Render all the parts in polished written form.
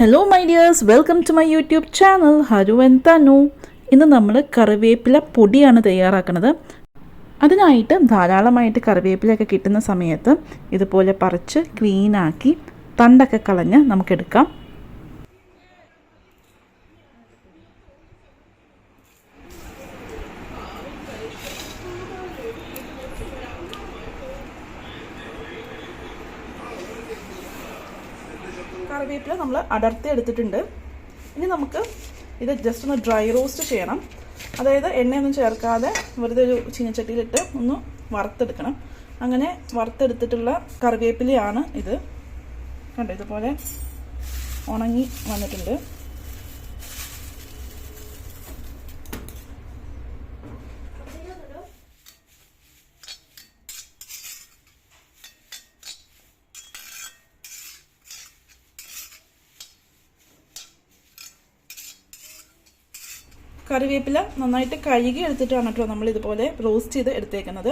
Hello my dears, welcome to my YouTube channel Haru and Tanu. ഇന്ന് നമ്മൾ കറിവേപ്പില പൊടിയാണ് തയ്യാറാക്കുന്നത്. അതിനായിട്ട് ധാരാളമായിട്ട് കറിവേപ്പിലയൊക്കെ കിട്ടുന്ന സമയത്ത് ഇതുപോലെ പറിച്ച് ക്ലീനാക്കി തണ്ടൊക്കെ കളഞ്ഞ് നമുക്കെടുക്കാം. കറിവേപ്പില നമ്മൾ അടർത്തി എടുത്തിട്ടുണ്ട്. ഇനി നമുക്ക് ഇത് ജസ്റ്റ് ഒന്ന് ഡ്രൈ റോസ്റ്റ് ചെയ്യണം. അതായത് എണ്ണയൊന്നും ചേർക്കാതെ വെറുതെ ഒരു ചീനച്ചട്ടിയിലിട്ട് ഒന്ന് വറുത്തെടുക്കണം. അങ്ങനെ വറുത്തെടുത്തിട്ടുള്ള കറിവേപ്പിലയാണ് ഇത്. കണ്ടോ, ഇതുപോലെ ഉണങ്ങി വന്നിട്ടുണ്ട്. കറിവേപ്പില നന്നായിട്ട് കഴുകി എടുത്തിട്ടാണ് കേട്ടോ നമ്മൾ ഇതുപോലെ റോസ്റ്റ് ചെയ്ത് എടുത്തേക്കുന്നത്.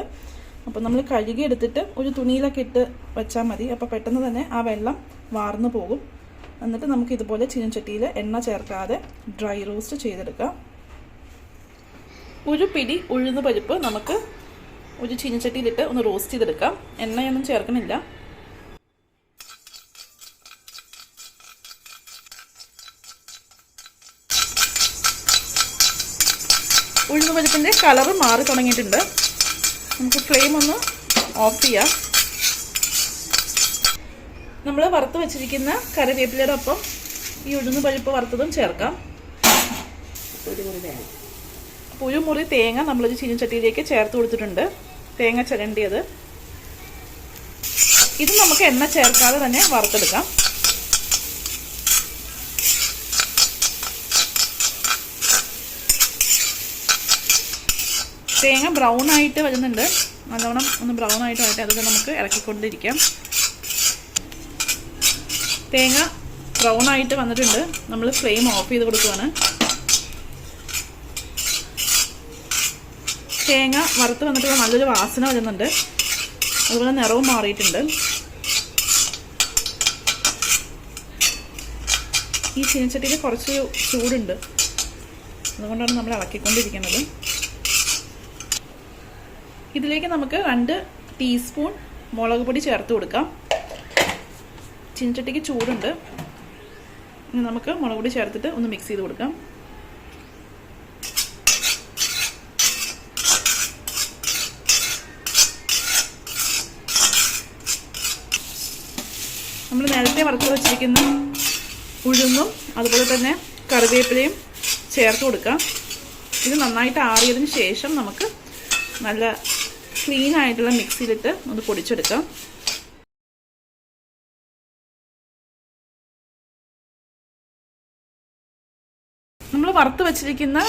അപ്പോൾ നമ്മൾ കഴുകി എടുത്തിട്ട് ഒരു തുണിയിലൊക്കെ ഇട്ട് വെച്ചാൽ മതി. അപ്പോൾ പെട്ടെന്ന് തന്നെ ആ വെള്ളം വാർന്നു പോകും. എന്നിട്ട് നമുക്ക് ഇതുപോലെ ചീനച്ചട്ടിയിൽ എണ്ണ ചേർക്കാതെ ഡ്രൈ റോസ്റ്റ് ചെയ്തെടുക്കാം. ഒരു പിടി ഉഴുന്ന് പരിപ്പ് നമുക്ക് ഒരു ചീനച്ചട്ടിയിലിട്ട് ഒന്ന് റോസ്റ്റ് ചെയ്തെടുക്കാം. എണ്ണയൊന്നും ചേർക്കണില്ല. ഉഴുന്ന് പരിപ്പിൻ്റെ കളറ് മാറി തുടങ്ങിയിട്ടുണ്ട്. നമുക്ക് ഫ്ലെയിം ഒന്ന് ഓഫ് ചെയ്യാം. നമ്മൾ വറുത്ത് വെച്ചിരിക്കുന്ന കറിവേപ്പിലയുടെ ഒപ്പം ഈ ഉഴുന്ന് പരിപ്പ് വറുത്തതും ചേർക്കാം. ഒരു മുറി തേങ്ങ നമ്മളൊരു ചീനച്ചട്ടിയിലേക്ക് ചേർത്ത് കൊടുത്തിട്ടുണ്ട്. തേങ്ങ ചിരണ്ടിയത്. ഇത് നമുക്ക് എണ്ണ ചേർക്കാതെ തന്നെ വറുത്തെടുക്കാം. തേങ്ങ ബ്രൗൺ ആയിട്ട് വരുന്നുണ്ട്. നല്ലവണ്ണം ഒന്ന് ബ്രൗൺ ആയിട്ട് വരട്ടെ. അതൊക്കെ നമുക്ക് ഇറക്കിക്കൊണ്ടിരിക്കാം. തേങ്ങ ബ്രൗൺ ആയിട്ട് വന്നിട്ടുണ്ട്. നമ്മൾ ഫ്ലെയിം ഓഫ് ചെയ്ത് കൊടുക്കുകയാണ്. തേങ്ങ വറുത്ത് വന്നിട്ടുള്ള നല്ലൊരു വാസന വരുന്നുണ്ട്. അതുപോലെ നിറവും മാറിയിട്ടുണ്ട്. ഈ ചീനച്ചട്ടിയിൽ കുറച്ച് ചൂടുണ്ട്. അതുകൊണ്ടാണ് നമ്മൾ ഇളക്കിക്കൊണ്ടിരിക്കുന്നത്. ഇതിലേക്ക് നമുക്ക് 2 ടീസ്പൂൺ മുളക് പൊടി ചേർത്ത് കൊടുക്കാം. ചീനച്ചട്ടിക്ക് ചൂടുണ്ട്. ഇനി നമുക്ക് മുളക് പൊടി ചേർത്തിട്ട് ഒന്ന് മിക്സ് ചെയ്ത് കൊടുക്കാം. നമ്മൾ നേരത്തെ വറുത്ത് വെച്ചിരിക്കുന്ന ഉഴുന്നും അതുപോലെ തന്നെ കറിവേപ്പിലയും ചേർത്ത് കൊടുക്കാം. ഇത് നന്നായിട്ട് ആറിയതിന് ശേഷം നമുക്ക് നല്ല ക്ലീൻ ആയിട്ടുള്ള മിക്സിയിലിട്ട് ഒന്ന് പൊടിച്ചെടുക്കാം. നമ്മൾ വറുത്ത് വെച്ചിരിക്കുന്ന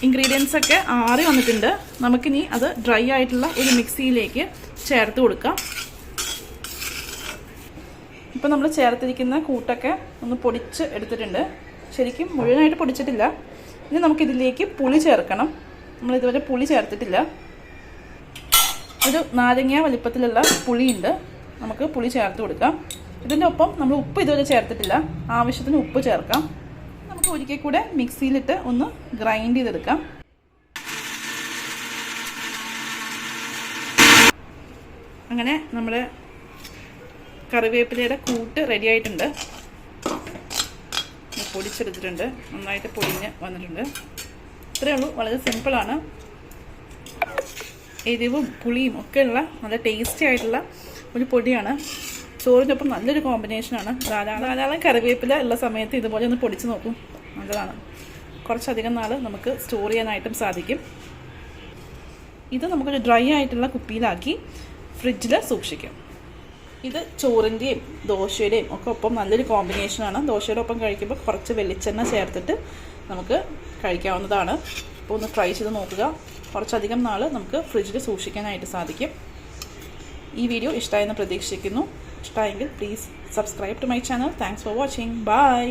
ഇൻഗ്രീഡിയൻസ് ഒക്കെ ആറി വന്നിട്ടുണ്ട്. നമുക്കിനി അത് ഡ്രൈ ആയിട്ടുള്ള ഒരു മിക്സിയിലേക്ക് ചേർത്ത് കൊടുക്കാം. ഇപ്പം നമ്മൾ ചേർത്തിരിക്കുന്ന കൂട്ടൊക്കെ ഒന്ന് പൊടിച്ച് എടുത്തിട്ടുണ്ട്. ശരിക്കും മുഴുവനായിട്ട് പൊടിച്ചിട്ടില്ല. ഇനി നമുക്കിതിലേക്ക് പുളി ചേർക്കണം. നമ്മളിതുവരെ പുളി ചേർത്തിട്ടില്ല. ഒരു നാരങ്ങ വലിപ്പത്തിലുള്ള പുളിയുണ്ട്. നമുക്ക് പുളി ചേർത്ത് കൊടുക്കാം. ഇതിൻ്റെ ഒപ്പം നമ്മൾ ഉപ്പ് ഇതുവരെ ചേർത്തിട്ടില്ല. ആവശ്യത്തിന് ഉപ്പ് ചേർക്കാം. നമുക്ക് ഒരിക്കൽ കൂടെ മിക്സിയിലിട്ട് ഒന്ന് ഗ്രൈൻഡ് ചെയ്തെടുക്കാം. അങ്ങനെ നമ്മുടെ കറിവേപ്പിലയുടെ കൂട്ട് റെഡി ആയിട്ടുണ്ട്. പൊടിച്ചെടുത്തിട്ടുണ്ട്. നന്നായിട്ട് പൊടിഞ്ഞ് വന്നിട്ടുണ്ട്. ഇത്രയേ ഉള്ളൂ. വളരെ സിമ്പിളാണ്. എരിവും പുളിയും ഒക്കെയുള്ള നല്ല ടേസ്റ്റി ആയിട്ടുള്ള ഒരു പൊടിയാണ്. ചോറിനൊപ്പം നല്ലൊരു കോമ്പിനേഷനാണ്. ധാരാളം കറിവേപ്പില ഉള്ള സമയത്ത് ഇതുപോലെ ഒന്ന് പൊടിച്ച് നോക്കും. നല്ലതാണ്. കുറച്ചധികം നാൾ നമുക്ക് സ്റ്റോർ ചെയ്യാനായിട്ടും സാധിക്കും. ഇത് നമുക്കൊരു ഡ്രൈ ആയിട്ടുള്ള കുപ്പിയിലാക്കി ഫ്രിഡ്ജിൽ സൂക്ഷിക്കും. ഇത് ചോറിൻ്റെയും ദോശയുടെയും ഒക്കെ ഒപ്പം നല്ലൊരു കോമ്പിനേഷനാണ്. ദോശയുടെ ഒപ്പം കഴിക്കുമ്പോൾ കുറച്ച് വെളിച്ചെണ്ണ ചേർത്തിട്ട് നമുക്ക് കഴിക്കാവുന്നതാണ്. അപ്പോൾ ഒന്ന് ട്രൈ ചെയ്ത് നോക്കുക. കുറച്ചധികം നാൾ നമുക്ക് ഫ്രിഡ്ജിൽ സൂക്ഷിക്കാനായിട്ട് സാധിക്കും. ഈ വീഡിയോ ഇഷ്ടമായെന്ന് പ്രതീക്ഷിക്കുന്നു. ഇഷ്ടമായെങ്കിൽ please subscribe to my channel. Thanks for watching. By.